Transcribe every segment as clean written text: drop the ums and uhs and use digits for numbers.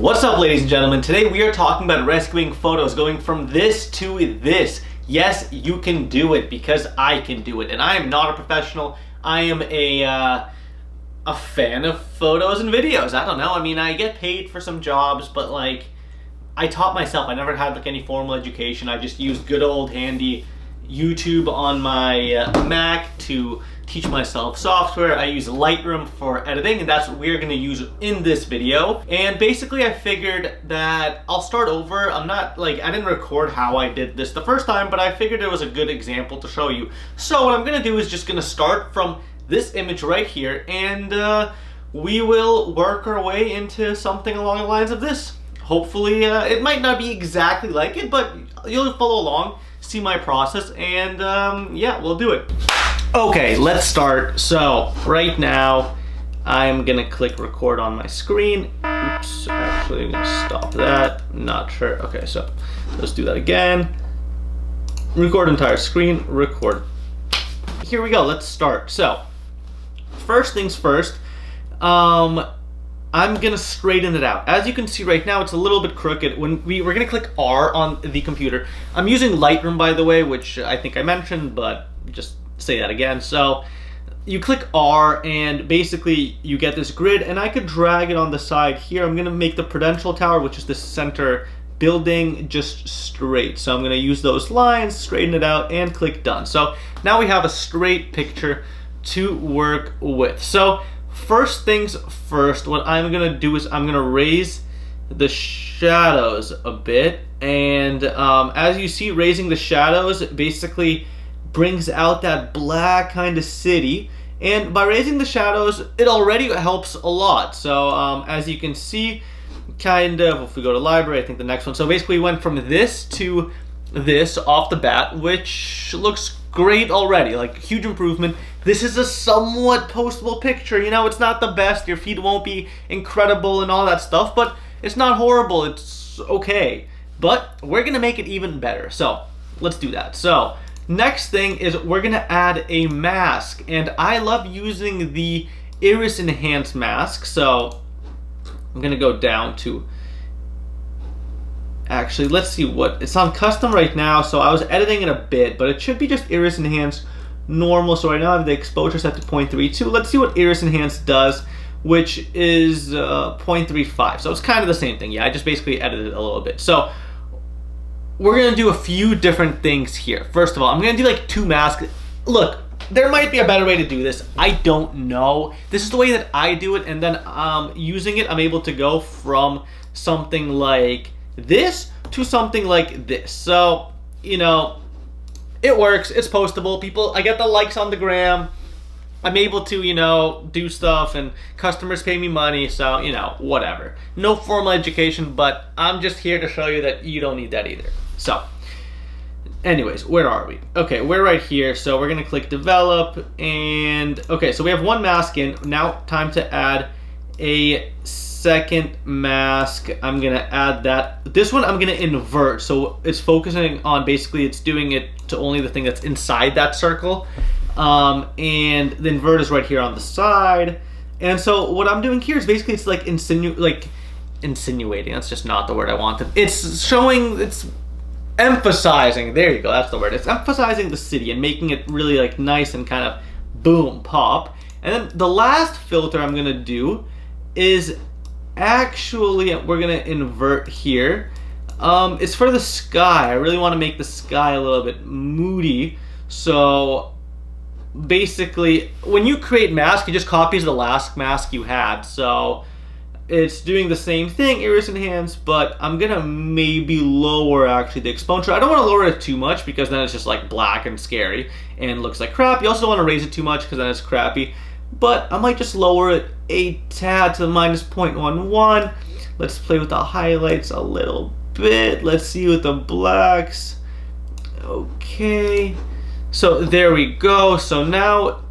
What's up, ladies and gentlemen? Today we are talking about rescuing photos, going from this to this. Yes, you can do it because I can do it, and I am not a professional. I am a fan of photos and videos. I don't know. I mean, I get paid for some jobs, but like, I taught myself. I never had like any formal education. I just used good old handy YouTube on my Mac to teach myself software. I use Lightroom for editing, and that's what we're gonna use in this video. And basically I figured that I'll start over. I'm not like, I didn't record how I did this the first time, but I figured it was a good example to show you. So what I'm gonna do is just gonna start from this image right here, and we will work our way into something along the lines of this. Hopefully, it might not be exactly like it, but you'll follow along, see my process, and yeah, we'll do it. Okay, let's start. So right now, I'm gonna click record on my screen. Oops, actually I'm gonna stop that. Not sure. Okay, so let's do that again. Record entire screen, record. Here we go, let's start. So, first things first, I'm gonna straighten it out. As you can see right now, it's a little bit crooked. When we're gonna click R on the computer. I'm using Lightroom, by the way, which I think I mentioned, but just say that again. So you click R, and basically you get this grid, and I could drag it on the side here. I'm gonna make the Prudential Tower, which is the center building, just straight. So I'm gonna use those lines, straighten it out, and click done. So now we have a straight picture to work with. So first things first, what I'm gonna do is I'm gonna raise the shadows a bit, and as you see, raising the shadows basically brings out that black kind of city, and by raising the shadows, it already helps a lot. So as you can see, kind of, if we go to library, I think the next one, so basically we went from this to this off the bat, which looks great already, like huge improvement. This is a somewhat postable picture, you know, it's not the best, your feed won't be incredible and all that stuff, but it's not horrible, it's okay. But we're gonna make it even better, so let's do that. So next thing is we're gonna add a mask, and I love using the Iris Enhance mask, so I'm gonna go down to, actually, let's see what, it's on custom right now, so I was editing it a bit, but it should be just Iris Enhance normal. So right now I have the exposure set to 0.32. Let's see what Iris Enhance does, which is 0.35. So it's kind of the same thing. Yeah, I just basically edited it a little bit. So we're gonna do a few different things here. First of all, I'm gonna do like two masks. Look, there might be a better way to do this. I don't know. This is the way that I do it, and then using it, I'm able to go from something like this to something like this. So, you know, it works, it's postable, people, I get the likes on the gram, I'm able to, you know, do stuff, and customers pay me money, so, you know, whatever. No formal education, but I'm just here to show you that you don't need that either. So, anyways, where are we? Okay, we're right here, so we're gonna click develop, and okay, so we have one mask in. Now time to add a second mask. I'm gonna add that. This one I'm gonna invert, so it's focusing on, basically it's doing it to only the thing that's inside that circle, and the invert is right here on the side. And so what I'm doing here is basically, it's like insinuating, that's just not the word I wanted. It's showing, it's emphasizing, there you go, that's the word. It's emphasizing the city and making it really like nice and kind of boom, pop. And then the last filter I'm gonna do is, actually, we're gonna invert here. It's for the sky. I really want to make the sky a little bit moody. So basically, when you create mask, it just copies the last mask you had. So it's doing the same thing, Iris Enhance, but I'm gonna maybe lower actually the exposure. I don't want to lower it too much because then it's just like black and scary and looks like crap. You also don't want to raise it too much because then it's crappy. But I might just lower it a tad to minus 0.11. Let's play with the highlights a little bit. Let's see with the blacks. Okay, so there we go. So now,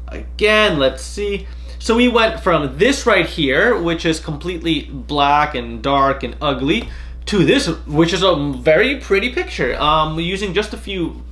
again, let's see. So we went from this right here, which is completely black and dark and ugly, to this, which is a very pretty picture. Using just a few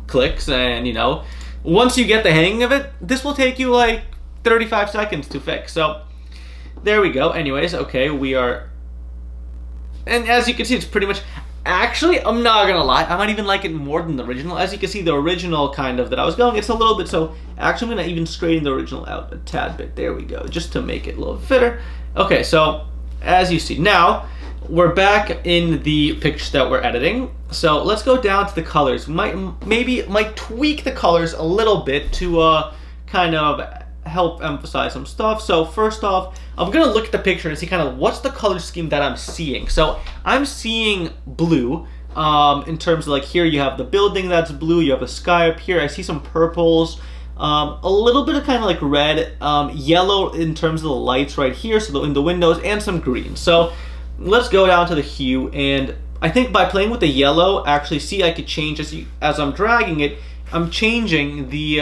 clicks, and you know, once you get the hang of it, this will take you like 35 seconds to fix. So there we go. Anyways, okay, we are and as you can see, it's pretty much, actually, I'm not gonna lie, I might even like it more than the original. As you can see, the original kind of that I was going, it's a little bit, so actually I'm gonna even straighten the original out a tad bit. There we go, just to make it a little fitter. Okay, so as you see, now we're back in the picture that we're editing. So let's go down to the colors. Maybe might tweak the colors a little bit to kind of help emphasize some stuff. So first off, I'm gonna look at the picture and see kind of what's the color scheme that I'm seeing. So I'm seeing blue in terms of like here you have the building that's blue, you have the sky up here. I see some purples, a little bit of kind of like red, yellow in terms of the lights right here, so in the windows, and some green. So let's go down to the hue, and I think by playing with the yellow, actually see I could change as I'm dragging it, I'm changing the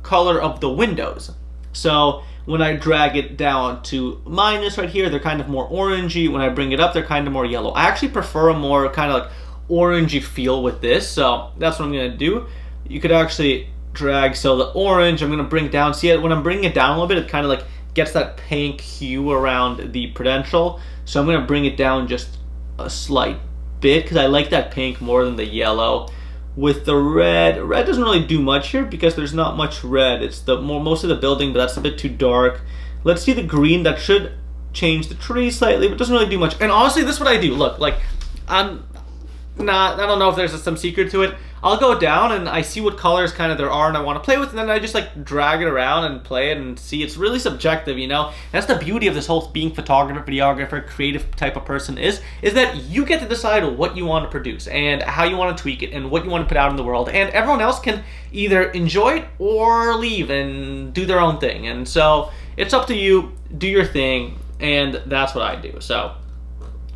color of the windows. So when I drag it down to minus right here, they're kind of more orangey. When I bring it up, they're kind of more yellow. I actually prefer a more kind of like orangey feel with this, so that's what I'm gonna do. You could actually drag, so the orange, I'm gonna bring it down. See it, when I'm bringing it down a little bit, it kind of like gets that pink hue around the Prudential. So I'm gonna bring it down just a slight bit because I like that pink more than the yellow. With the red doesn't really do much here because there's not much red. It's most of the building, but that's a bit too dark. Let's see the green. That should change the tree slightly, but doesn't really do much. And honestly, this is what I do. Look, like I don't know if there's some secret to it. I'll go down and I see what colors kind of there are and I want to play with, and then I just like drag it around and play it and see. It's really subjective, you know? And that's the beauty of this whole being photographer, videographer, creative type of person is that you get to decide what you want to produce and how you want to tweak it and what you want to put out in the world, and everyone else can either enjoy it or leave and do their own thing. And so it's up to you, do your thing, and that's what I do. So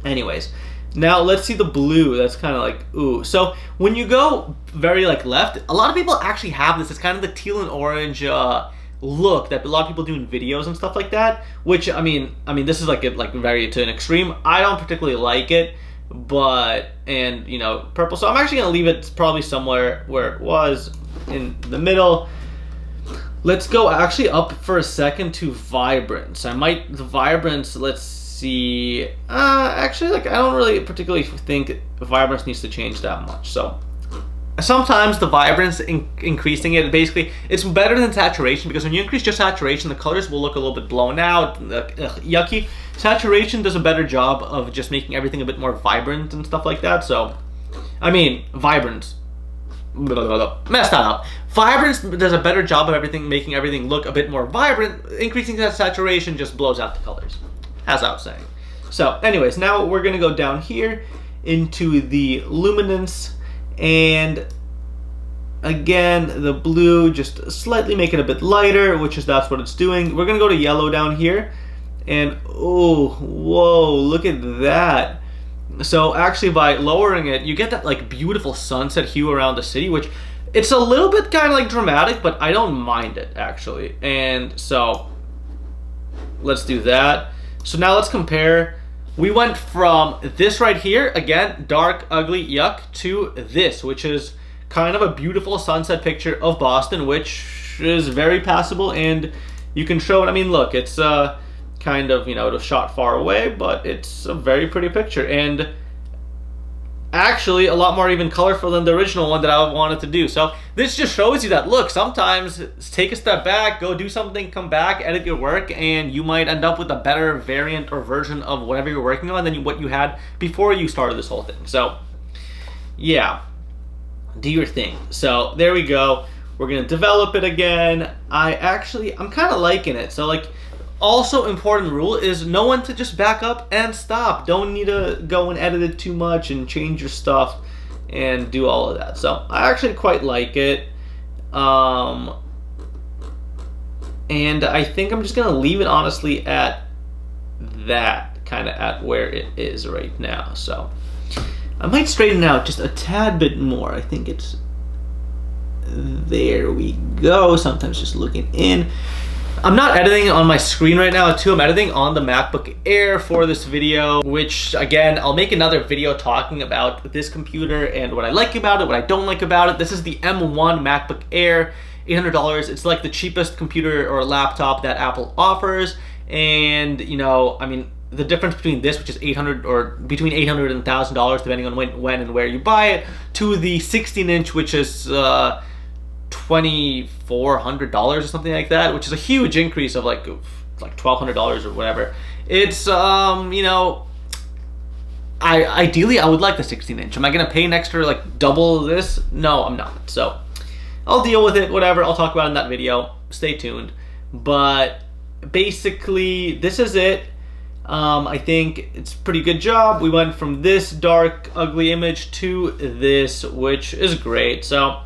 anyways, now let's see the blue. That's kind of like, ooh. So when you go very like left, a lot of people actually have this. It's kind of the teal and orange look that a lot of people do in videos and stuff like that. Which I mean, this is like very to an extreme. I don't particularly like it, but and you know, purple. So I'm actually gonna leave it probably somewhere where it was in the middle. Let's go actually up for a second to vibrance. The vibrance. Let's see. Actually, like I don't really particularly think vibrance needs to change that much. So sometimes the vibrance, increasing it, basically it's better than saturation, because when you increase just saturation, the colors will look a little bit blown out, yucky. Saturation does a better job of just making everything a bit more vibrant and stuff like that. So I mean, vibrance, mess that up. Vibrance does a better job of making everything look a bit more vibrant. Increasing that saturation just blows out the colors, as I was saying. So anyways, now we're gonna go down here into the luminance, and again the blue, just slightly make it a bit lighter, that's what it's doing. We're gonna go to yellow down here, and oh, whoa, look at that. So actually by lowering it, you get that like beautiful sunset hue around the city, which it's a little bit kind of like dramatic, but I don't mind it actually. And so let's do that. So now let's compare. We went from this right here, again, dark, ugly, yuck, to this, which is kind of a beautiful sunset picture of Boston, which is very passable, and you can show it. I mean, look, it's kind of, you know, it was shot far away, but it's a very pretty picture, and actually a lot more even colorful than the original one that I wanted to do. So this just shows you that, look, sometimes take a step back, go do something, come back, edit your work, and you might end up with a better variant or version of whatever you're working on than what you had before you started this whole thing. So yeah, do your thing. So there we go. We're gonna develop it again. I'm kind of liking it. So like, also important rule is no one to just back up and stop. Don't need to go and edit it too much and change your stuff and do all of that. So I actually quite like it. And I think I'm just gonna leave it honestly at that, kind of at where it is right now. So I might straighten it out just a tad bit more. I think it's, there we go. Sometimes just looking in. I'm not editing on my screen right now too. I'm editing on the MacBook Air for this video, which again, I'll make another video talking about this computer and what I like about it, what I don't like about it. This is the M1 MacBook Air, $800. It's like the cheapest computer or laptop that Apple offers. And you know, I mean, the difference between this, which is $800 or between $800 and $1,000 depending on when and where you buy it, to the 16-inch, which is $2,400 or something like that, which is a huge increase of like $1,200 or whatever. It's you know, ideally I would like the 16-inch. Am I gonna pay an extra like double this? No, I'm not. So I'll deal with it, whatever. I'll talk about it in that video. Stay tuned. But basically, this is it. I think it's a pretty good job. We went from this dark, ugly image to this, which is great. So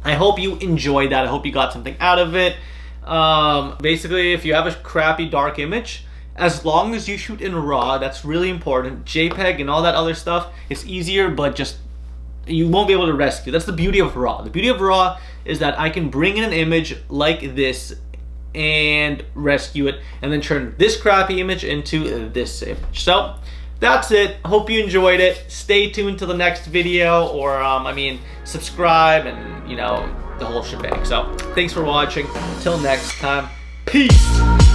I hope you enjoyed that. I hope you got something out of it. Basically, if you have a crappy dark image, as long as you shoot in RAW, that's really important. JPEG and all that other stuff, it's easier, but just you won't be able to rescue. That's the beauty of RAW. The beauty of RAW is that I can bring in an image like this and rescue it, and then turn this crappy image into this image. So that's it. Hope you enjoyed it. Stay tuned to the next video, or I mean, subscribe and, you know, the whole shebang. So thanks for watching. Until next time, peace.